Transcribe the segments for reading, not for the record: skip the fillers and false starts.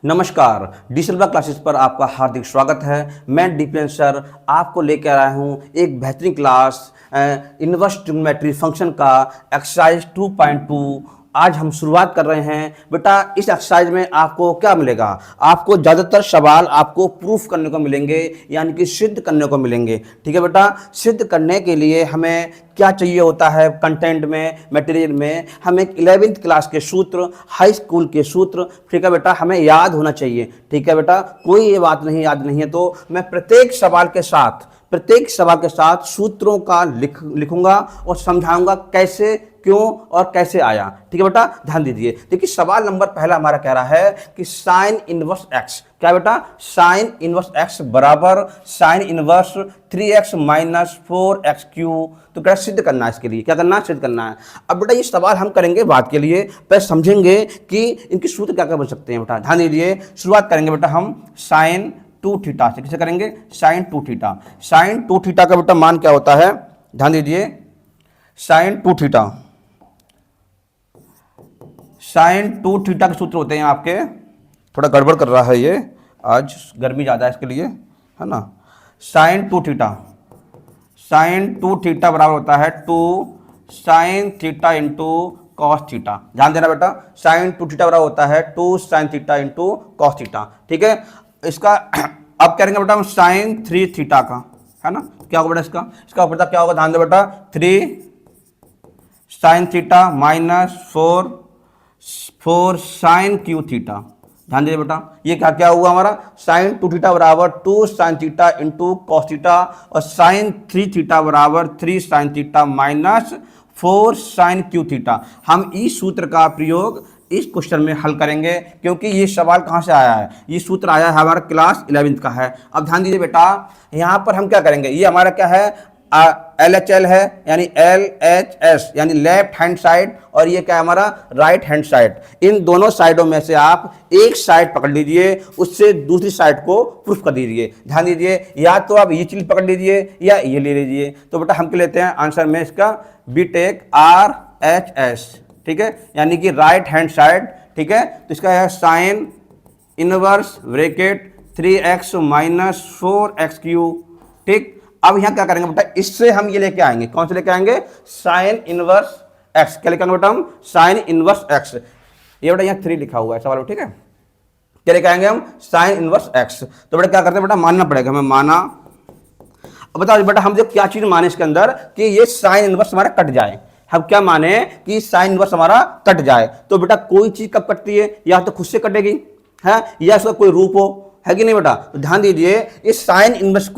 नमस्कार, digital classes पर आपका हार्दिक स्वागत है। मैं दीपेंद्र सर आपको लेकर आया हूं एक बेहतरीन क्लास इनवर्स ट्रिग्नोमेट्री फंक्शन का एक्सरसाइज 2.2। आज हम शुरुआत कर रहे हैं। बेटा इस एक्सरसाइज में आपको क्या मिलेगा? आपको ज़्यादातर सवाल आपको प्रूफ करने को मिलेंगे, यानी कि सिद्ध करने को मिलेंगे। ठीक है बेटा, सिद्ध करने के लिए हमें क्या चाहिए होता है? कंटेंट में, मटेरियल में हमें 11th क्लास के सूत्र, हाई स्कूल के सूत्र, ठीक है बेटा, हमें याद होना चाहिए। ठीक है बेटा, कोई ये बात नहीं याद नहीं है तो मैं प्रत्येक सवाल के साथ सूत्रों का लिखूंगा और समझाऊंगा कैसे, क्यों और कैसे आया। ठीक है बेटा, ध्यान दीजिए। देखिए सवाल नंबर पहला हमारा कह रहा है कि साइन इनवर्स एक्स, क्या बेटा, साइन इनवर्स एक्स बराबर sine inverse 3x minus 4x Q. तो क्या सिद्ध करना है? इसके लिए क्या करना है? सिद्ध करना है। अब बेटा ये सवाल हम करेंगे बाद के लिए, पहले समझेंगे कि इनके सूत्र क्या क्या बन सकते हैं। बेटा ध्यान दीजिए, शुरुआत करेंगे बेटा हम साइन 2 थीटा से। किसे करेंगे? Sign 2 theta. साइन 2 थीटा का बेटा मान क्या होता है? ध्यान दीजिए, साइन 2 थीटा, साइन 2 थीटा के सूत्र होते हैं आपके, थोड़ा गड़बड़ कर रहा है ये, आज गर्मी ज़्यादा है इसके लिए, है ना। साइन 2 थीटा, साइन 2 थीटा बराबर होता है 2 sine theta into cos theta. ध्यान देना बेटा, साइन 2 थीटा बराबर होता है 2 sine theta into cos theta. ठीक है, इसका अब करेंगे बेटा हम साइन 3 थीटा का, है ना। क्या होगा बेटा इसका बेटा क्या होगा? ध्यान दे बेटा, 3 sine theta minus 4 sine cube theta. ध्यान दीजिए बेटा, ये क्या हुआ हमारा? साइन 2 थीटा बराबर 2 sine theta into cos theta और साइन 3 थीटा बराबर 3 sine theta minus 4 sine cube theta. हम इस सूत्र का प्रयोग इस क्वेश्चन में हल करेंगे, क्योंकि ये सवाल कहाँ से आया है? ये सूत्र आया है हमारा क्लास 11th का है। अब ध्यान दीजिए बेटा, यहाँ पर हम क्या करेंगे? ये हमारा क्या है? LHL है, यानी LHS, यानी लेफ्ट हैंड साइड, और ये क्या है हमारा? Right hand side. इन दोनों साइडों में से आप एक साइड पकड़ लीजिए, उससे दूसरी साइड को प्रूफ कर दीजिए। ध्यान दीजिए, या तो आप ये चीज पकड़ लीजिए या ये ले लीजिए। तो बेटा हम क्या लेते हैं आंसर में? इसका BTech RHS, ठीक है, यानी कि राइट हैंड साइड। ठीक है, तो इसका है sine inverse bracket 3x minus 4x Q. ठीक, अब यहाँ क्या करेंगे बेटा? इससे हम ये लेके आएंगे, कौन से लेके आएंगे? Sine inverse x। क्या लेके आएंगे बेटा हम? Sine inverse x। ये बेटा यहाँ 3 लिखा हुआ है सवाल, ठीक है। क्या लेके आएंगे हम? Sine inverse x। तो बेटा क्या करते हैं बेटा? मानना पड़ेगा हमें, माना। अब बताओ बेटा हम जो क्या चीज माने इसके अंदर कि ये साइन इनवर्स हमारा कट जाए। हम क्या माने कि साइन इनवर्स हमारा कट जाए। तो बेटा कोई चीज कब कटती है? या तो खुद से कटेगी है, या इसका कोई रूप हो, है कि नहीं बेटा। तो ध्यान दीजिए, इस साइन इनवर्स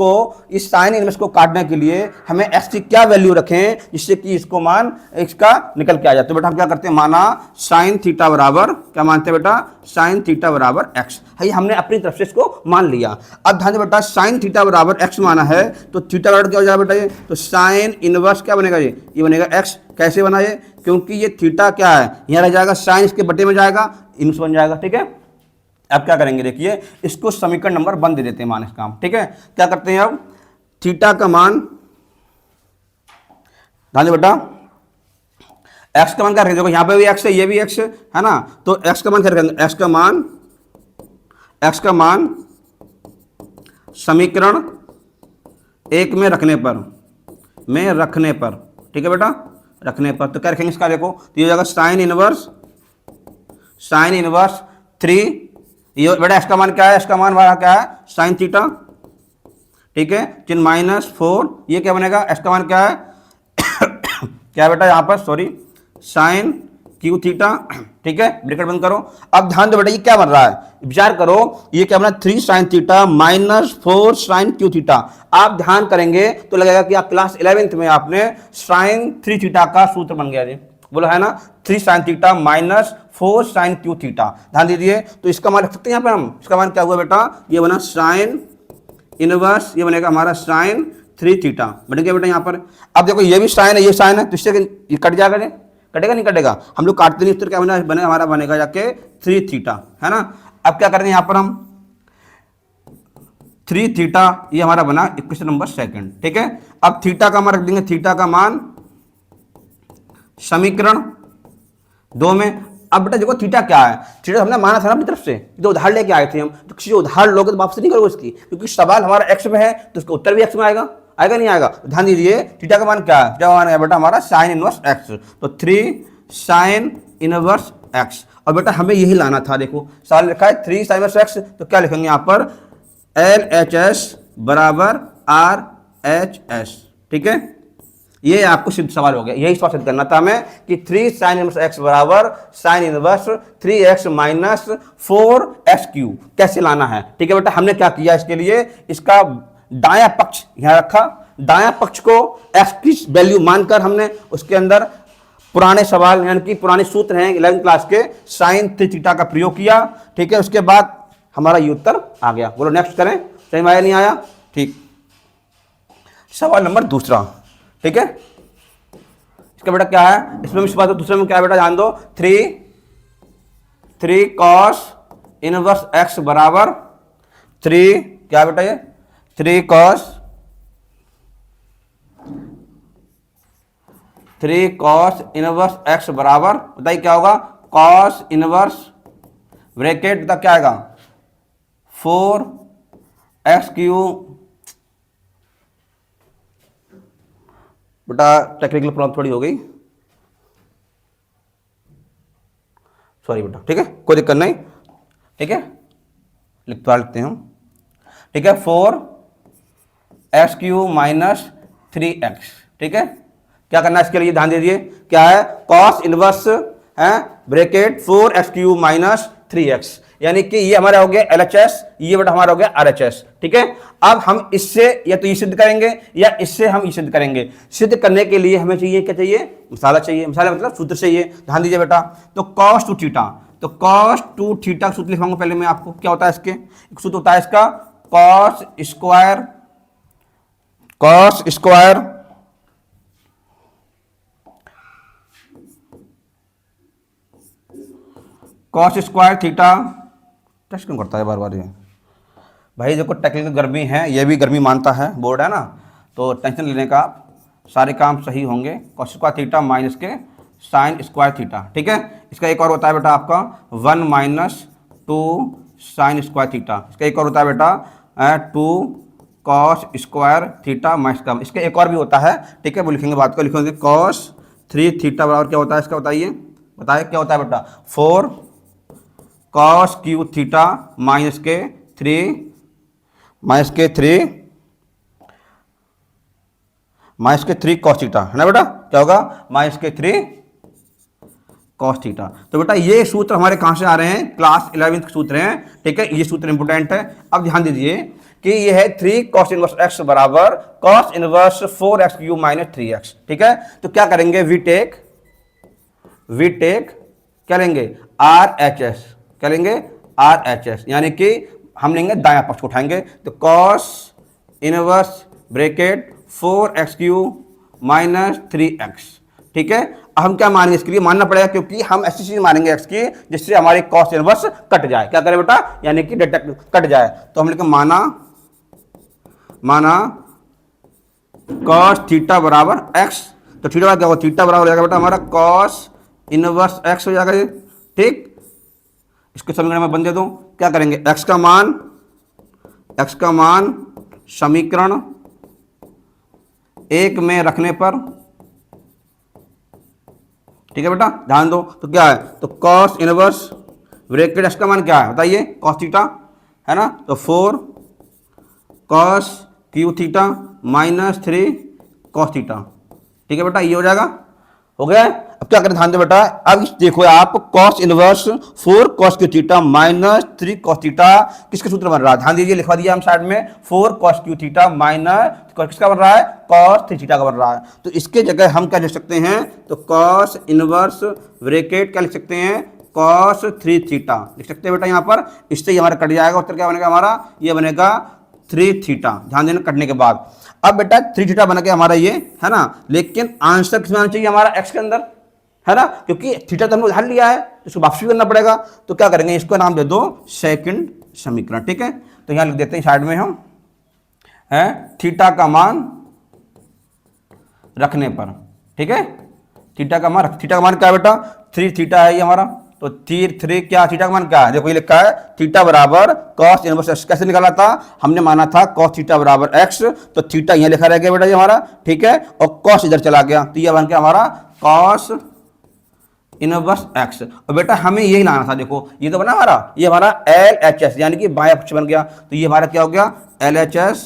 को काटने के लिए हमें x की क्या वैल्यू रखें जिससे कि इसको मान इसका निकल के आ जाए। तो बेटा हम क्या करते हैं? माना साइन थीटा बराबर, क्या मानते हैं बेटा? साइन थीटा बराबर x है, हमने अपनी तरफ से इसको मान लिया। अब ध्यान दीजिए बेटा, साइन थीटा बराबर x माना है तो थीटा बराबर क्या हो जाएगा बेटा? ये तो साइन इनवर्स क्या बनेगा? ये बनेगा x। कैसे बना ये? क्योंकि ये थीटा क्या है, यहाँ रह जाएगा, साइन इसके बटे में जाएगा, इनवर्स बन जाएगा। ठीक है, अब क्या करेंगे? देखिए, इसको समीकरण नंबर 1 दे देते हैं मान इसका। ठीक है, क्या करते हैं अब? थीटा का मान, ध्यान दे बेटा, x का मान क्या रखेंगे? देखो यहाँ पे भी x है, ये भी x है ना। तो x का मान क्या रखेंगे? x का मान समीकरण 1 में रखने पर, ठीक है बेटा, रखने पर। तो क्या रखेंगे इसका? देखो तो ये हो जाएगा साइन इनवर्स 3। ये बेटा x का मान क्या है? x का मान हमारा क्या है? Sine theta. ठीक है, चिन्ह माइनस 4, ये क्या बनेगा? x का मान क्या है? क्या है बेटा यहाँ पर? Sorry, sine cube theta. ठीक है, ब्रैकेट बंद करो। अब ध्यान दो बेटा, ये क्या बन रहा है? विचार करो, ये क्या बना? 3 sine theta minus 4 sine cube theta. आप ध्यान करेंगे तो लगेगा कि आप क्लास 11th में आपने साइन 3 थीटा का सूत्र बन गया जी, बोलो है ना। 3 sine theta minus 4 sine cube theta. ध्यान दीजिए, तो इसका मान रख सकते हैं यहाँ पे हम। इसका मान क्या हुआ बेटा? ये बना साइन इनवर्स, ये बनेगा हमारा साइन 3 थीटा बन गया बेटा यहाँ पर। अब देखो ये भी साइन है, ये साइन है, तो इससे ये कट जाएगा जी, कटेगा नहीं कटेगा? हम लोग काटते नहीं, तो क्या बने हमारा बनेगा जाके 3 थीटा, है ना। अब क्या करेंगे यहाँ पर हम? 3 थीटा, ये हमारा बना इक्वेशन नंबर 2। ठीक है, अब थीटा का मान रख देंगे, थीटा का मान समीकरण 2 में। अब बेटा देखो थीटा क्या है, थीटा हमने माना था ना अपनी तरफ से, तो उधार लेके आए थे हम, तो किसी उधार लोगे तो वापस नहीं करोगे इसकी, क्योंकि सवाल हमारा एक्स में है तो उसका उत्तर भी एक्स में आएगा, आएगा नहीं आएगा। ध्यान दीजिए थीटा का मान क्या है, थीटा का मान है बेटा हमारा साइन इनवर्स एक्स, तो 3 साइन इनवर्स एक्स। और बेटा हमें यही लाना था, देखो सवाल लिखा है 3 साइन इनवर्स एक्स, तो क्या लिखेंगे यहाँ पर LHS बराबर RHS, ठीक है। ये आपको सिद्ध सवाल हो गया, यही सवाल सिद्ध करना था हमें कि 3 साइन इनवर्स एक्स बराबर sine inverse 3x minus 4x cube कैसे लाना है, ठीक है बेटा। हमने क्या किया इसके लिए, इसका दायां पक्ष यहां रखा, दायां पक्ष को x की वैल्यू मानकर हमने उसके अंदर पुराने सवाल यानी कि पुराने सूत्र हैं 11वीं क्लास के साइन 3 थीटा का प्रयोग किया, ठीक है। उसके बाद हमारा ये उत्तर आ गया। बोलो नेक्स्ट करें, सही में आया नहीं आया, ठीक। सवाल नंबर दूसरा, ठीक है। इसका बेटा क्या है, इसमें इस बात दूसरे में क्या है बेटा जान दो, 3 कॉस इनवर्स एक्स बराबर 3 क्या बेटा ये 3 कॉस इनवर्स एक्स बराबर बताइए क्या होगा, कॉस इनवर्स ब्रैकेट तक क्या आएगा 4x क्यूब। बेटा टेक्निकल प्रॉब्लम थोड़ी हो गई, सॉरी बेटा, ठीक है कोई दिक्कत नहीं, ठीक है लिखते हैं हम, ठीक है 4x क्यूब माइनस 3x, ठीक है। क्या करना है इसके लिए ध्यान दीजिए, क्या है कॉस इनवर्स है bracket 4x cube minus 3x, यानी कि ये हमारा हो गया LHS, ये बेटा हमारा हो गया RHS, ठीक है। अब हम इससे या तो ये सिद्ध करेंगे या इससे हम ये सिद्ध करेंगे। सिद्ध करने के लिए हमें चाहिए क्या चाहिए, मसाला चाहिए, मसाला मतलब सूत्र चाहिए। ध्यान दीजिए बेटा, तो cos 2 थीटा, तो cos 2 थीटा का सूत्र लिखाऊंगा पहले मैं आपको, क्या होता है इसके, एक सूत्र होता है इसका cos स्क्वायर थीटा, टेस्ट क्यों करता है बार बार ये भाई, देखो टेक्निकल गर्मी है, ये भी गर्मी मानता है बोर्ड है ना, तो टेंशन लेने का, सारे काम सही होंगे। कॉस स्क्वायर थीटा माइनस के साइन स्क्वायर थीटा, ठीक है। इसका एक और होता है बेटा आपका 1 माइनस 2 साइन स्क्वायर थीटा, इसका एक और होता है बेटा 2 कॉस स्क्वायर थीटा माइनस का, इसका एक और भी होता है, ठीक है। वो लिखेंगे बात को, लिखेंगे कॉस 3 थीटा बराबर क्या होता है इसका, बताइए बताइए क्या होता है बेटा 4 कॉस क्यू थीटा माइनस के 3 कॉस थीटा, है ना बेटा, क्या होगा -3 कॉस थीटा। तो बेटा ये सूत्र हमारे कहां से आ रहे हैं, क्लास 11वीं के सूत्र हैं, ठीक है। ये सूत्र इंपोर्टेंट है। अब ध्यान दीजिए कि ये है 3 कॉस इनवर्स एक्स बराबर cos inverse 4x cube minus 3x, ठीक है। तो क्या करेंगे, वी टेक क्या लेंगे RHS, क्या लेंगे RHS, यानी कि हम लेंगे दायां पक्ष को उठाएंगे, तो cos inverse bracket 4x cube minus 3x, ठीक है। अब हम क्या मानेंगे, इसके लिए मानना पड़ेगा क्योंकि हम ऐसी चीज मानेंगे x की जिससे हमारी कॉस इनवर्स कट जाए, क्या करें बेटा, यानी कि डेटा कट जाए। तो हम लिखेंगे माना कॉस थीटा बराबर x, तो थीटा क्या होगा, थीटा बराबर हो जाएगा बेटा हमारा कॉस इनवर्स x हो जाएगा, ठीक। इसके समीकरण में बन दे दूं, क्या करेंगे, x का मान समीकरण 1 में रखने पर, ठीक है बेटा ध्यान दो, तो क्या है, तो कॉस इनवर्स ब्रैकेट x का मान क्या है बताइए, कॉस थीटा है ना, तो 4 cos Q theta minus 3 cos theta, ठीक है बेटा, ये हो जाएगा, हो गया। अब क्या करें, ध्यान दो बेटा, अब देखो आप cos inverse 4 cos Q theta minus 3 cos theta किसके सूत्र बन रहा है, ध्यान दीजिए, लिखवा दिया हम साइड में 4 कॉस क्यू थीटा माइनस किसका बन रहा है, कॉस 3 थीटा का बन रहा है। तो इसके जगह हम क्या लिख सकते हैं, तो कॉस इनवर्स ब्रैकेट क्या लिख सकते हैं, कॉस 3 थीटा लिख सकते हैं बेटा यहाँ पर, इससे ही हमारा कट जाएगा, उत्तर क्या बनेगा हमारा, ये बनेगा 3 थीटा, ध्यान देना कटने के बाद। अब बेटा 3 थीटा बन गया हमारा ये, है ना, लेकिन आंसर किसमें आना चाहिए हमारा, एक्स के अंदर, है ना, क्योंकि थीटा तो हमने उधार लिया है, तो इसको वापसी करना पड़ेगा। तो क्या करेंगे, इसको नाम दे दो सेकंड समीकरण, ठीक है। तो यहां लिख देते हैं साइड में हम, है थीटा का मान रखने पर, ठीक है, थीटा का मान क्या है बेटा, 3 थीटा है ये हमारा, तो 3 क्या थीटा का मान क्या है, देखो ये लिखा है थीटा बराबर कॉस इनवर्स एक्स। कैसे निकाला था, हमने माना था कॉस थीटा बराबर एक्स, तो थीटा यहाँ लिखा रह गया बेटा ये हमारा, ठीक है, और कॉस इधर चला गया, तो ये बन गया हमारा कॉस इनवर्स एक्स। और बेटा हमें यही लाना था, देखो ये तो बना हमारा, ये हमारा एल एच एस यानी कि बाएं पक्ष बन गया, तो ये हमारा क्या हो गया एल एच एस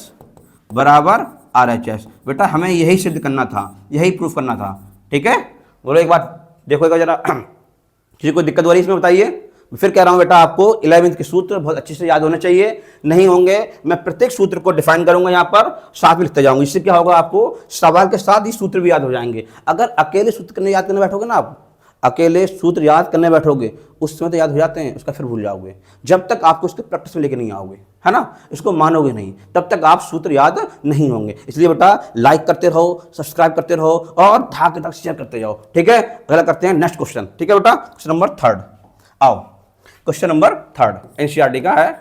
बराबर आर एच एस। बेटा हमें यही सिद्ध करना था, यही प्रूफ करना था, ठीक है। बोलो एक बार देखो जरा, किसी को दिक्कत हो रही है इसमें बताइए। फिर कह रहा हूं बेटा आपको 11वीं के सूत्र बहुत अच्छे से याद होने चाहिए, नहीं होंगे मैं प्रत्येक सूत्र को डिफाइन करूंगा यहाँ पर, साथ में लिखते जाऊंगा, इससे क्या होगा आपको सवाल के साथ ही सूत्र भी याद हो जाएंगे। अगर अकेले सूत्र करने याद करने बैठोगे ना, आप अकेले सूत्र याद करने बैठोगे उस समय तो याद हो जाते हैं, उसका फिर भूल जाओगे जब तक आपको उसके प्रैक्टिस में लेके नहीं आओगे, है ना, इसको मानोगे नहीं, तब तक आप सूत्र याद नहीं होंगे। इसलिए बेटा लाइक करते रहो, सब्सक्राइब करते रहो और धाक धाक शेयर करते जाओ, ठीक है। अगला करते हैं नेक्स्ट क्वेश्चन, ठीक है बेटा, क्वेश्चन नंबर 3। आओ क्वेश्चन नंबर 3 एनसीईआरटी का है,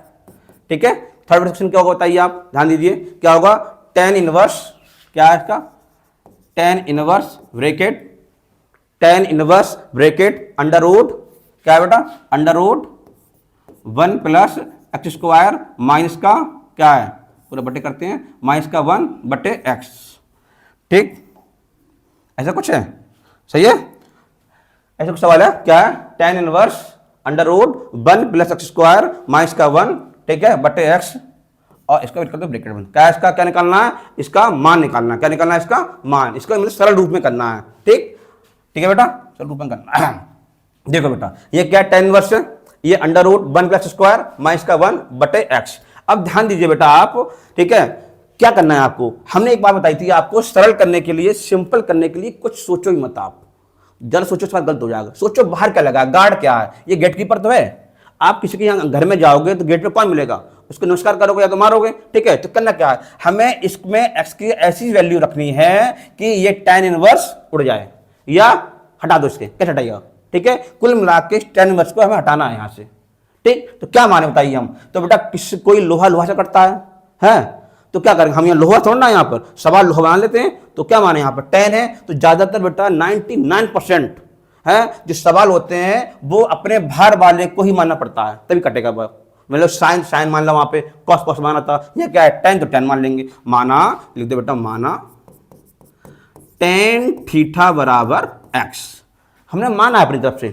ठीक है। थर्ड क्वेश्चन क्या होगा बताइए आप, ध्यान दीजिए क्या होगा, tan इनवर्स, क्या है इसका, tan inverse bracket, tan inverse bracket under root, क्या है बेटा, under root 1 plus x square minus का क्या है, पूरा बटे करते हैं, माइनस का 1 बटे एक्स, ठीक, ऐसा कुछ है, सही है, ऐसा कुछ सवाल है, क्या है, tan inverse under root 1 plus x square minus का 1, ठीक है, बटे एक्स, और इसका ब्रैकेट बंद, क्या इसका क्या निकालना है, इसका मान निकालना है, क्या निकालना है, इसका मान, इसका मतलब सरल रूप में करना है, ठीक, ठीक है बेटा, सरल रूप में करना है। देखो बेटा ये क्या tan इनवर्स है, ये under root 1 plus square minus का 1 बटे एक्स। अब ध्यान दीजिए बेटा आप, ठीक है, क्या करना है आपको, हमने एक बात बताई थी आपको, सरल करने के लिए, सिंपल करने के लिए कुछ सोचो ही मत आप, जरा सोचो सवाल गलत हो जाएगा। सोचो बाहर क्या लगा, गार्ड क्या है, ये गेट कीपर तो है। आप किसी के यहाँ घर में जाओगे तो गेट पे कौन मिलेगा, उसको नमस्कार करोगे या तो मारोगे, ठीक है। तो करना क्या है, हमें इसमें एक्स की ऐसी वैल्यू रखनी है कि ये tan इनवर्स उड़ जाए या हटा दो, इसके कैसे हटाइएगा, ठीक है। कुल मिला के tan इनवर्स को हमें हटाना है यहाँ से, ठीक। तो क्या माने बताइए हम, तो बेटा कोई लोहा लोहा से कटता है, तो क्या करेंगे हम, यहाँ लोहा छोड़ना है, यहाँ पर सवाल लोहा मान लेते हैं, तो क्या माने यहाँ पर tan है, तो ज्यादातर बेटा 99% है जो सवाल होते हैं वो अपने भार वाले को ही मानना पड़ता है, तभी कटेगा। मतलब साइन साइन मान लो, वहां पे कॉस कॉस माना था, ये क्या है tan, तो tan मान लेंगे, माना लिख दो बेटा, माना tan थीटा बराबर x, हमने माना है अपनी तरफ से,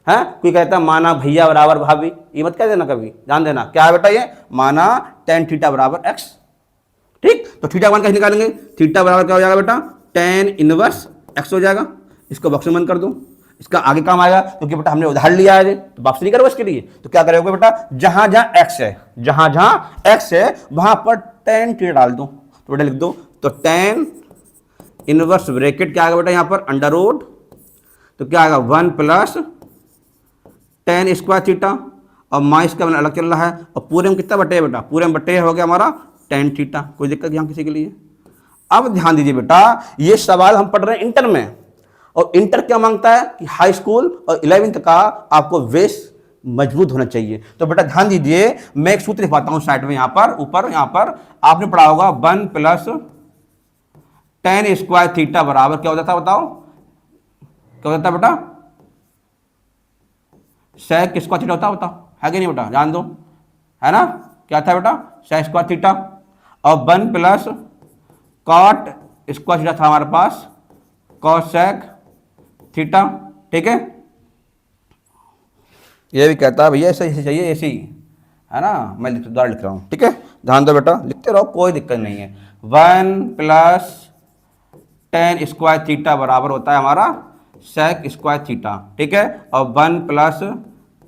है। कोई कहता है माना भैया बराबर भाभी, ये मत कह देना कभी, ध्यान देना, क्या है बेटा ये, माना tan थीटा बराबर x, ठीक। तो थीटा मान कैसे निकालेंगे, थीटा बराबर क्या हो जाएगा बेटा, tan इनवर्स x हो जाएगा, इसको बॉक्स में बंद कर दो, इसका आगे काम आएगा, क्योंकि बेटा हमने उधार लिया है तो वापस नहीं करोगे इसके लिए, तो क्या करोगे बेटा, जहां जहां x है, जहां जहां x है वहां पर tan थीटा डाल दो, तो बेटा लिख दो, तो tan इनवर्स ब्रैकेट क्या आएगा बेटा, यहां पर अंडर रूट, तो क्या आएगा 1 प्लस tan स्क्वायर थीटा, और माइनस का अलग चल रहा है, और पूरे में कितना बटे है बेटा, पूरे में बटे हो गया हमारा tan थीटा, कोई दिक्कत यहाँ किसी के लिए। अब ध्यान दीजिए बेटा, ये सवाल हम पढ़ रहे हैं इंटर में, और इंटर क्या मांगता है कि हाई स्कूल और 11वीं का आपको बेस मजबूत होना चाहिए। तो बेटा ध्यान दीजिए, मैं एक सूत्र लिखवाता हूं साइड में, यहां पर ऊपर, यहां पर आपने पढ़ा होगा 1 प्लस tan स्क्वायर थीटा बराबर क्या होता था, बताओ क्या होता था बेटा, sec स्क्वायर थीटा होता, बताओ है कि नहीं बेटा, जान दो, है ना, क्या था बेटा, sec स्क्वायर थीटा, और 1 प्लस cot स्क्वायर थीटा था हमारे पास, cosec थीटा, ठीक है। ये भी कहता है भैया ऐसे ऐसे चाहिए, ऐसे ही, है ना, मैं द्वारा लिख रहा हूँ, ठीक है, ध्यान दो बेटा, लिखते रहो, कोई दिक्कत नहीं है। 1 प्लस tan स्क्वायर थीटा बराबर होता है हमारा sec स्क्वायर थीटा, ठीक है, और 1 प्लस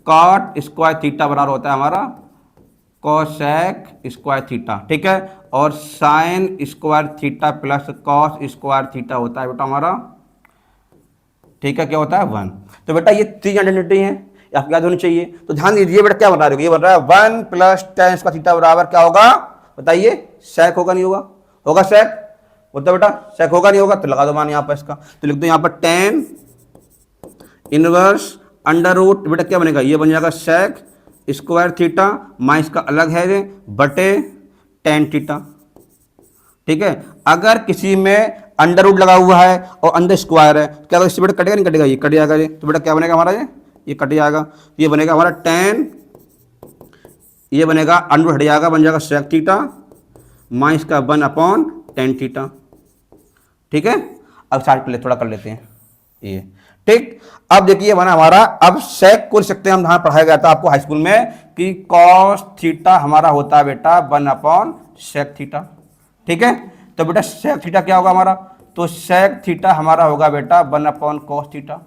cot स्क्वायर थीटा बराबर होता है हमारा cosec स्क्वायर थीटा, ठीक है, और sin square theta plus cos square theta होता है बेटा हमारा, ठीक है, क्या होता है 1। तो बेटा ये 3 आइडेंटिटी है, आपको याद होनी चाहिए। तो ध्यान दीजिए बेटा, क्या बन रहा है, ये बन रहा है 1 प्लस tan स्क्वायर थीटा बराबर क्या होगा बताइए, sec होगा नहीं होगा, होगा sec, होता बेटा sec होगा नहीं होगा, तो लगा दो मान यहाँ पर इसका, तो लिख दो यहाँ पर tan इनवर्स अंडर रूट, बेटा क्या बनेगा, ये बन जाएगा sec स्क्वायर थीटा, माइनस का अलग है बटे tan थीटा, ठीक है। अगर किसी में अंडर रूट लगा हुआ है और अंदर स्क्वायर है, क्या इससे बेटा कटेगा नहीं कटेगा, ये कट जाएगा ये, तो बेटा क्या बनेगा हमारा ये ये कट जाएगा, ये बनेगा हमारा टेन, ये बनेगा अंडर हट जाएगा, बन जाएगा सेक थीटा माइनस का 1 टेन थीटा। ठीक है, अब स्टार्ट थोड़ा कर लेते हैं ये। ठीक, अब देखिए बना हमारा, अब सेक को लिख सकते हैं हम, यहाँ पढ़ाया गया था आपको हाई स्कूल में कि कॉस थीटा हमारा होता है बेटा 1 सेक थीटा। ठीक है, तो बेटा सेक थीटा क्या होगा हमारा, तो सेक थीटा हमारा होगा बेटा 1 कॉस थीटा।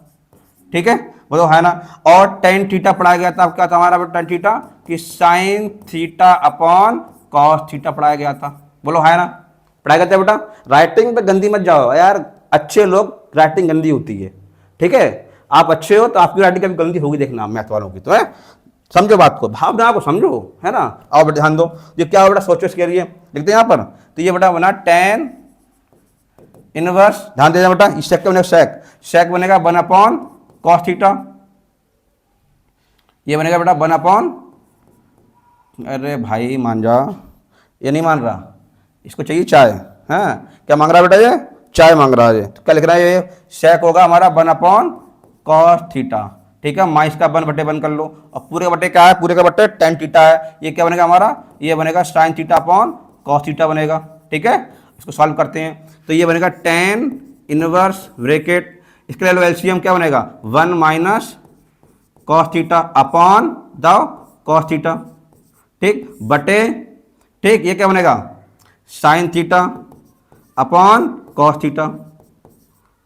ठीक है, वो तो है ना। और टेन थीटा पढ़ाया गया था, अब क्या था हमारा बेटा टेन थीटा कि sine theta upon cos theta पढ़ाया गया था, बोलो है ना, पढ़ाया गया था बेटा। राइटिंग पे गंदी मत जाओ यार, अच्छे लोग राइटिंग गंदी होती है। ठीक है, आप अच्छे हो तो आपकी राइटिंग कभी गंदी होगी, देखना मैथ वालों की तो है। समझो बात को, भावना को समझो, है ना। आओ बेटा ध्यान दो, ये क्या हो बेटा, सोचो इसके लिए लिखते हैं यहाँ पर। तो ये बेटा बना टेन इनवर्स, ध्यान देना बेटा, इस सेक का बनेगा सेक, सेक बनेगा 1 कॉस थीटा, ये बनेगा बेटा 1, अरे भाई मान जा, ये नहीं मान रहा, इसको चाहिए चाय, है क्या मांग रहा है बेटा, ये चाय मांग रहा है। तो क्या लिख रहा है, ये सेक होगा हमारा 1 कॉस थीटा। ठीक है, माइनस का 1/1 कर लो, और पूरे का बटे क्या है, पूरे का बटे टेन थीटा है, ये क्या बनेगा हमारा, ये बनेगा sine theta upon cos theta बनेगा। ठीक है, इसको सॉल्व करते हैं, तो ये बनेगा टेन इनवर्स ब्रैकेट, इसके ले लो एलसीएम, क्या बनेगा 1 minus cos theta upon the cos theta. ठीक, बटे, ठीक, ये क्या बनेगा sine theta upon cos theta.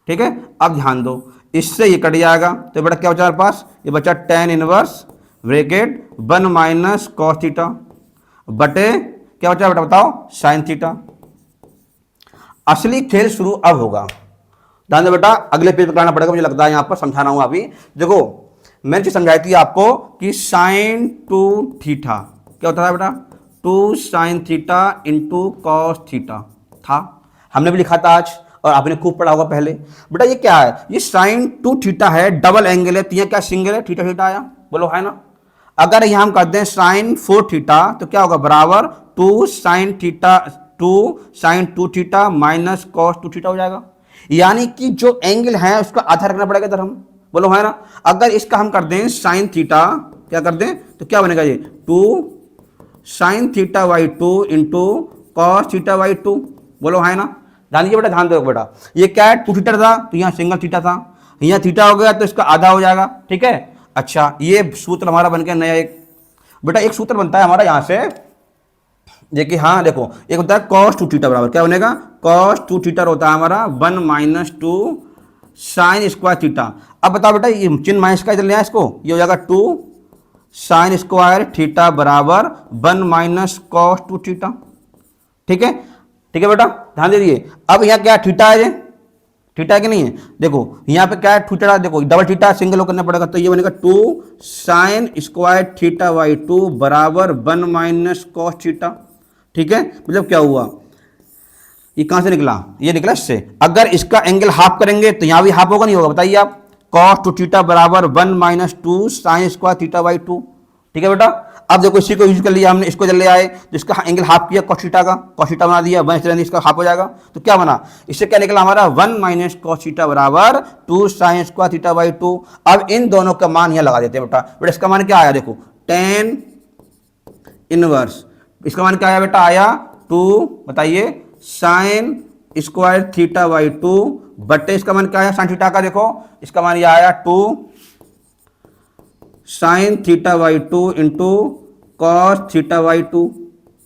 ठीक है, अब ध्यान दो, इससे ये कट जाएगा, तो बेटा क्या बचा हमारे पास, ये बचा tan inverse bracket 1 minus cos theta बटे क्या बचा बेटा बताओ, साइन थीटा। असली खेल शुरू अब होगा, ध्यान दो बेटा, अगले पेज पर कराना पड़ेगा, मुझे लगता है यहाँ पर समझा रहा हूँ अभी। देखो मैंने चीज समझाई थी आपको कि साइन 2 थीटा क्या होता है बेटा, 2 sine theta into cos theta था, हमने भी लिखा था आज, और आपने खूब पढ़ा होगा पहले। बेटा ये क्या है, ये साइन 2 थीटा है, डबल एंगल है, तो यहाँ क्या सिंगल है, थीटा थीटा आया, बोलो है ना। अगर यहाँ हम कर दें साइन 4 थीटा तो क्या होगा, बराबर 2 sine theta 2 sine 2 theta minus cos 2 theta हो जाएगा। यानी कि जो एंगल है उसका आधा रखना पड़ेगा इधर हम, बोलो है ना। अगर इसका हम कर दें साइन थीटा, क्या कर दें तो क्या बनेगा, ये 2 sine theta by 2 into cos theta by 2, बोलो है ना। ध्यान दीजिए बेटा, ध्यान दो बेटा, ये क्या है 2 थीटा था, तो यहाँ सिंगल थीटा था, यहाँ थीटा हो गया तो इसका आधा हो जाएगा। ठीक है, अच्छा ये सूत्र हमारा बन गया नया एक, बेटा एक सूत्र बनता है हमारा यहाँ से, देखिए हाँ देखो, एक होता है कॉस 2 थीटा बराबर क्या बनेगा, कॉस 2 थीटा होता है हमारा 1 माइनस 2 साइन स्क्वायर थीटा। अब बताओ बेटा, ये चिन्ह माइनस का इधर ले आए इसको, ये हो जाएगा 2 साइन स्क्वायर थीटा बराबर 1 माइनस कॉस 2 थीटा। ठीक है, ठीक है बेटा, ध्यान दे दीजिए। अब यहाँ क्या थीटा है, थीटा है कि नहीं है, देखो यहाँ पे क्या है थीटा, देखो डबल थीटा सिंगल हो करना पड़ेगा, तो ये बनेगा 2 साइन स्क्वायर थीटा बाई 2 बराबर 1 माइनस कॉस थीटा। ठीक है, मतलब क्या हुआ, ये कहां से निकला, ये निकला इससे। अगर इसका एंगल हाफ करेंगे तो यहाँ भी हाफ होगा नहीं होगा, बताइए आप, कॉस 2 थीटा बराबर 1 minus 2 sine square theta by 2। ठीक है बेटा, अब देखो इसी को यूज कर लिया हमने, इसको जब ले आए तो इसका एंगल हाफ किया कॉस थीटा का, कॉस थीटा बना दिया, 1 इसका हाफ हो जाएगा, तो क्या बना, इससे क्या निकला हमारा 1 माइनस कॉस थीटा बराबर 2 साइन स्क्वायर थीटा बाई 2। अब इन दोनों का मान यहाँ लगा देते हैं बेटा, इसका मान क्या आया, देखो टेन इनवर्स, इसका मान क्या आया बेटा, आया 2, बताइए साइन स्क्वायर थीटा बाई 2 बटे इसका मान क्या आया साइन थीटा का, देखो इसका मान यह आया 2 sine theta by 2 into cos theta by 2।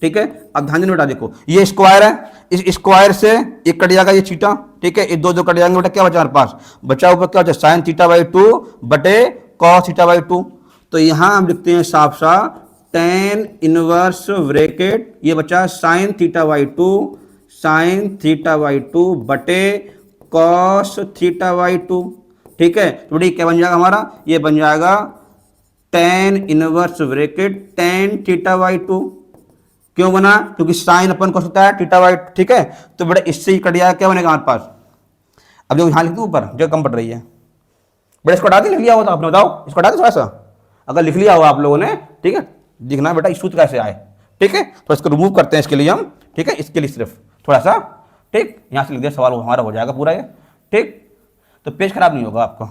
ठीक है, अब ध्यान देना बेटा, देखो ये स्क्वायर है, इस स्क्वायर से एक कट जाएगा ये थीटा। ठीक है, ये दो कट जाएंगे बेटा, क्या बचा हमारे पास, बचा ऊपर क्या बचा साइन थीटा बाई 2 बटे कॉस थीटा बाई 2। तो यहां हम लिखते हैं साफ साफ टेन इनवर्स ब्रैकेट, ये बचा sine theta by 2 sine theta by 2 बटे कॉस थीटा बाई 2। ठीक है, तो बेटा क्या बन जाएगा हमारा, ये बन जाएगा tan inverse bracket tan theta by 2। क्यों बना, क्योंकि साइन अपन को होता है थीटा बाई। ठीक है, तो बेटा इससे ही कट जाएगा, क्या बनेगा हमारे पास, अब जो यहाँ लिख दूँ ऊपर जो कम पड़ रही है, बेटा इसको हटा के लिख लिया हो तो आपने बताओ, इसको हटा के थोड़ा सा अगर लिख लिया हो आप लोगों ने, ठीक है, दिखना बेटा इस सूत्र कैसे आए। ठीक है, तो इसको रिमूव करते हैं इसके लिए हम, ठीक है, इसके लिए सिर्फ थोड़ा सा, ठीक, यहाँ से लिख दिया, सवाल हमारा हो जाएगा पूरा ये। ठीक, तो पेज खराब नहीं होगा आपका,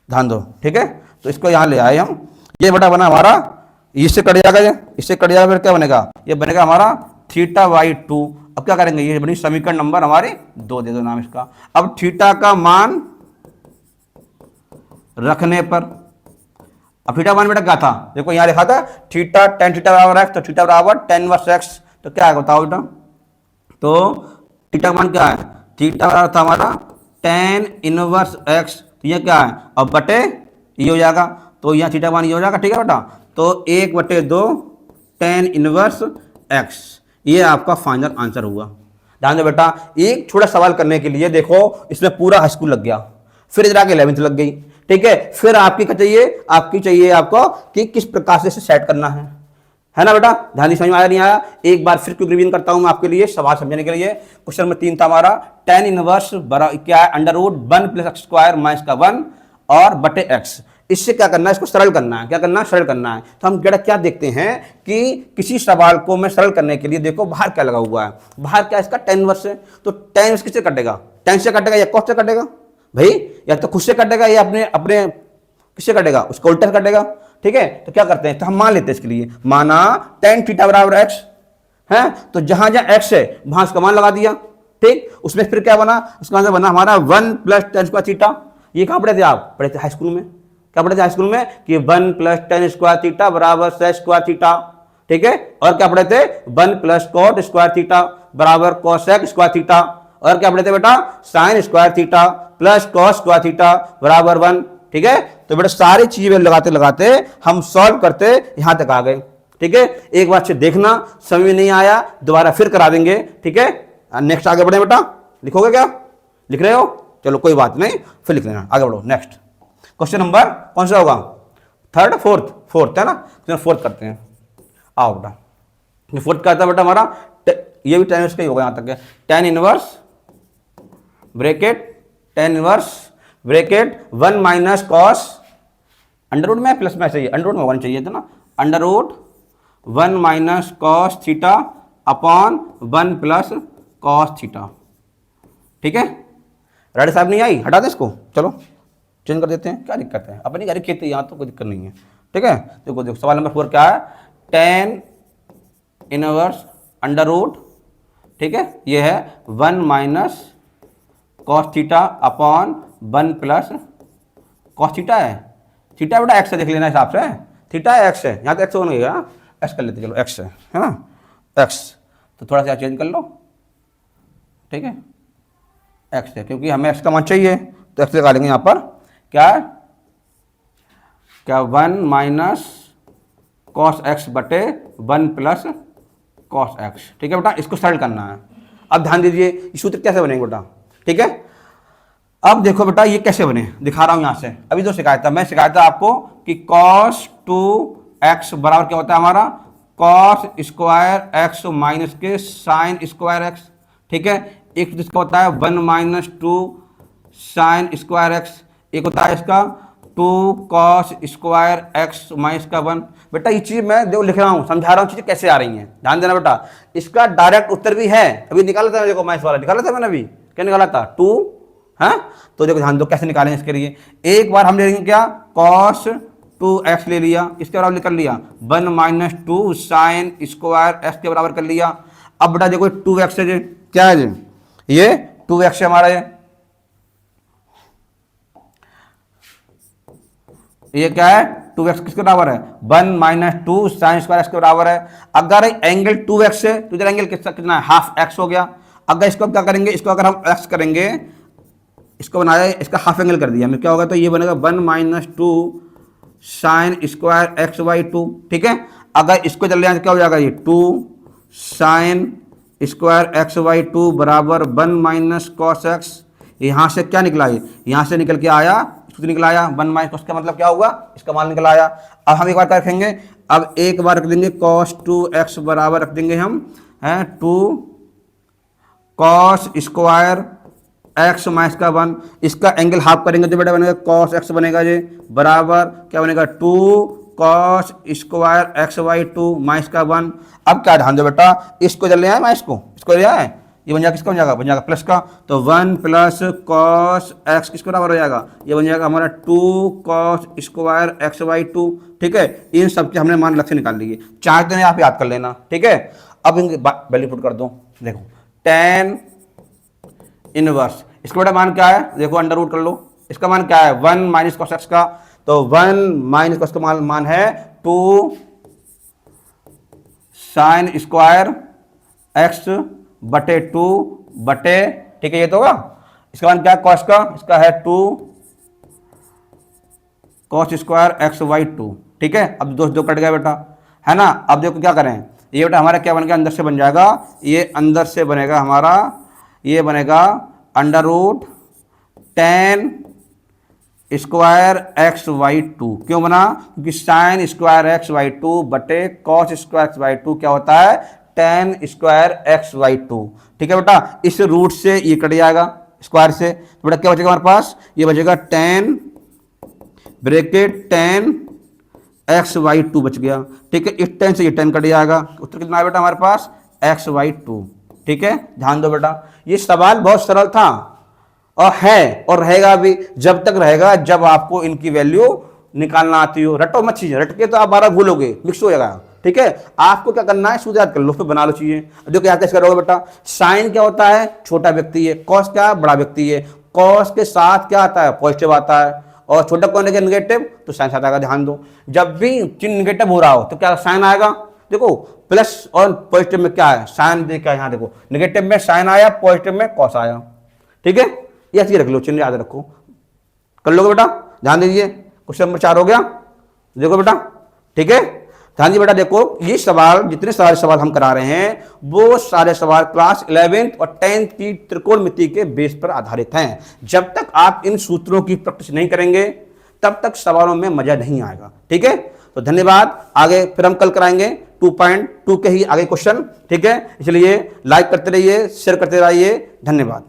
ध्यान दो। ठीक है, तो इसको यहाँ ले आए हम, ये बेटा बना हमारा, इससे कट जाएगा, ये इससे कट जाएगा, फिर क्या बनेगा, ये बनेगा हमारा थीटा बाई 2। अब क्या करेंगे, ये बनी समीकरण नंबर हमारे 2, दे दो नाम इसका। अब थीटा का मान रखने पर, अब थीटा मान बेटा क्या था, देखो यहां लिखा था थीटा tan थीटा बराबर x, तो थीटा बराबर tan इनवर्स x, तो क्या है बताओ बेटा, तो थीटा का मान क्या है, थीटा बराबर था हमारा tan इनवर्स x, तो ये क्या है, अब बटे ये हो जाएगा, तो यहाँ थीटा मान ये हो जाएगा, ठीक है बेटा, तो 1/2 tan इनवर्स x, ये आपका फाइनल आंसर हुआ। ध्यान दो बेटा, एक छोटा सवाल करने के लिए देखो इसमें पूरा हाई स्कूल लग गया, फिर इधर आके 11th लग गई, ठीक है, फिर आपकी क्या चाहिए, आपकी चाहिए आपको कि किस प्रकार से इसे सेट करना है ना बेटा। ध्यान से समझ में आया नहीं आया, एक बार फिर क्विक रिवीजन करता हूं मैं आपके लिए सवाल समझने के लिए। क्वेश्चन नंबर 3 था हमारा tan इनवर्स क्या है, √1 + x² माइनस का 1 और बटे x। इससे क्या करना है, इसको सरल करना है, क्या करना है, सरल करना है। तो हम क्या देखते हैं कि किसी सवाल को मैं सरल करने के लिए देखो बाहर क्या लगा हुआ है, बाहर क्या इसका tan इनवर्स है, तो tan इनवर्स किससे कटेगा, tan से कटेगा या cos से कटेगा भाई, या तो खुद से कटेगा या अपने अपने किससे कटेगा, उसका उल्टा कटेगा, ठीक है। तो क्या करते हैं, तो हम मान लेते हैं इसके लिए, माना tan थीटा बराबर x है, तो जहां जहां x है वहां उसका मान लगा दिया, ठीक। उसमें फिर क्या बना, उसका आंसर बना हमारा 1 + tan² थीटा। ये कहां पढ़े थे आप, पढ़े थे हाई स्कूल में, क्या पढ़े थे हाई स्कूल में कि 1 + tan² थीटा बराबर sec² थीटा, ठीक है। और क्या पढ़े थे 1 + cot² थीटा बराबर cosec² थीटा, और क्या पढ़े थे बेटा sin² theta plus cos² theta बराबर 1, ठीक है। तो बेटा सारी चीजें लगाते लगाते हम सॉल्व करते यहां तक आ गए, ठीक है। एक बार से देखना, समझ में नहीं आया दोबारा फिर करा देंगे, ठीक है। नेक्स्ट आगे बढ़े बेटा, लिखोगे क्या, लिख रहे हो, चलो कोई बात नहीं, फिर लिख लेना, आगे बढ़ो। नेक्स्ट क्वेश्चन नंबर कौन सा होगा, 3rd, 4th है ना, क्वेश्चन 4th करते हैं। आओ बेटा, 4th का था बेटा हमारा, ये भी tan इनवर्स का ही होगा, यहां तक है tan inverse bracket tan inverse bracket 1 minus cos under root में प्लस में चाहिए, अंडर रूट में होना चाहिए था ना, √1 minus cos theta upon 1 + cos theta, ठीक है। रेड साहब नहीं आई, हटा दें इसको, चलो चेंज कर देते हैं, क्या दिक्कत है, अपनी गाड़ी खेती यहाँ तो कोई दिक्कत नहीं है, ठीक है। देखो देखो सवाल नंबर 4 क्या है, tan इनवर्स अंडर रूट, ठीक है, ये है 1 minus cos theta upon 1 + cos theta है, थीटा बेटा x है, देख लेना हिसाब से, थीटा है x है, यहाँ तो x होना है, x कर लेते, चलो x है ना, x, तो थोड़ा सा चेंज कर लो, ठीक है, x है, क्योंकि हमें x का मान चाहिए, तो x लगा लेंगे यहाँ पर, क्या है, क्या 1 माइनस कॉस x बटे 1 + कॉस x, ठीक है बेटा, इसको सरल करना है। अब ध्यान दीजिए ये सूत्र कैसे बनेंगे बेटा, ठीक है। अब देखो बेटा ये कैसे बने, दिखा रहा हूं यहां से, अभी तो सिखाया था, मैं सिखाया था आपको कि cos 2x बराबर क्या होता है हमारा, cos² x माइनस के sin² x, ठीक है। एक जिसका होता है 1 माइनस 2 sin² x, एक होता है इसका 2 cos² x माइनस का 1। बेटा ये चीज मैं देखो लिख रहा हूँ, समझा रहा हूँ चीजें कैसे आ रही हैं, ध्यान देना बेटा। इसका डायरेक्ट उत्तर भी है, अभी निकाला था देखो, मैथ्स वाला निकाला था मैंने, अभी क्या निकाला था 2 है, तो देखो ध्यान दो कैसे निकालें इसके लिए। एक बार हम ले लेंगे क्या, cos 2x ले लिया, इसके बराबर कर लिया 1 माइनस 2 sin² x के बराबर कर लिया। अब बेटा देखो 2x है, क्या है ये 2x है हमारा, ये क्या है 2x किसके बराबर है, 1 माइनस 2 sin² x के बराबर है। अगर एंगल 2x है तो इधर एंगल कितना है, हाफ x हो गया। अगर इसको क्या करेंगे, इसको अगर हम x करेंगे, इसको बनाया इसका हाफ एंगल कर दिया, क्या होगा, तो ये बनेगा 1 माइनस 2 sin² x/2, ठीक है। अगर इसको चल रहे क्या हो जाएगा, ये 2 sin² x/2 बराबर 1 माइनस कॉस x। यहाँ से क्या निकला, ये यहाँ से निकल के आया, इसको निकला आया 1 माइनस कॉस का मतलब क्या होगा, इसका मान निकल आया। अब हम एक बार क्या रखेंगे, अब एक बार रख देंगे cos 2x बराबर रख देंगे हम 2 cos² x माइनस का 1, इसका एंगल हाफ करेंगे तो बेटा बनेगा cos x बनेगा जी, बराबर क्या बनेगा 2 cos² x/2 माइनस का 1। अब क्या ध्यान दो बेटा, इसको चल ले आए मैं, इसको ले आए, ये बन जाएगा किसका बन जाएगा प्लस का, तो 1 प्लस कॉस एक्स किसके बराबर हो जाएगा, ये बन जाएगा हमारा 2 कॉस स्क्वायर एक्स बाई 2। ठीक है, इन सब के हमने मान अलग से निकाल लिए, चाहते हैं आप याद कर लेना। ठीक है, अब इनकी वैल्यू पुट कर दो। देखो tan इनवर्स, इसका बड़ा मान क्या है, देखो अंडर रूट कर लो, इसका मान क्या है 1 माइनस कॉस एक्स का, तो 1 माइनस कॉस का मान है 2 साइन स्क्वायर एक्स बटे 2 बटे, ठीक है ये तो होगा। इसका मान क्या है कॉस का, इसका है 2 कॉस स्क्वायर एक्स बाई 2। ठीक है, अब दो कट गया बेटा, है ना। अब देखो क्या करें, ये बेटा हमारा क्या बन गया, अंदर से बन जाएगा, ये अंदर से बनेगा हमारा, ये बनेगा under root tan square x by 2। क्यों बना, क्योंकि साइन स्क्वायर एक्स बाई 2 बटे कॉस स्क्वायर एक्स बाई 2 क्या होता है tan स्क्वायर एक्स बाई 2। ठीक है बेटा, इस रूट से ये कट जाएगा स्क्वायर से, तो बेटा क्या बचेगा हमारे पास, ये बचेगा tan bracket tan x by 2 बच गया। ठीक है, इस tan से ये tan कट जाएगा, उत्तर कितना है बेटा हमारे पास एक्स बाई 2। ठीक है, ध्यान दो बेटा, ये सवाल बहुत सरल था और है और रहेगा भी, जब तक रहेगा जब आपको इनकी वैल्यू निकालना आती हो। रटो मत चीजें, रट के तो आप 12 भूलोगे, मिक्स हो जाएगा। ठीक है, आपको क्या करना है, सूत्र याद कर लो, फिर बना लो चीजें। जो क्या कैसे करोगे बेटा, साइन क्या होता है छोटा व्यक्ति है, कॉस क्या बड़ा व्यक्ति है, कॉस के साथ क्या आता है पॉजिटिव आता है, और छोटा कौन है निगेटिव, तो साइन साथ आएगा। ध्यान दो, जब भी चिन्ह निगेटिव हो रहा हो तो क्या साइन आएगा, देखो प्लस और पॉजिटिव में क्या है साइन, देखा यहाँ देखो निगेटिव में साइन आया, पॉजिटिव में कॉस आया। ठीक है, ये ऐसे रख लो, चिन्ह याद रखो, कर लोगे बेटा। ध्यान दीजिए, क्वेश्चन नंबर 4 हो गया, देखो बेटा। ठीक है, ध्यान दीजिए बेटा, देखो ये सवाल, जितने सारे सवाल हम करा रहे हैं वो सारे सवाल क्लास 11th और 10th की त्रिकोणमिति के बेस पर आधारित हैं। जब तक आप इन सूत्रों की प्रैक्टिस नहीं करेंगे तब तक सवालों में मजा नहीं आएगा। ठीक है, तो धन्यवाद, आगे फिर हम कल कराएंगे 2.2 के ही आगे क्वेश्चन। ठीक है, इसलिए लाइक करते रहिए, शेयर करते रहिए, धन्यवाद।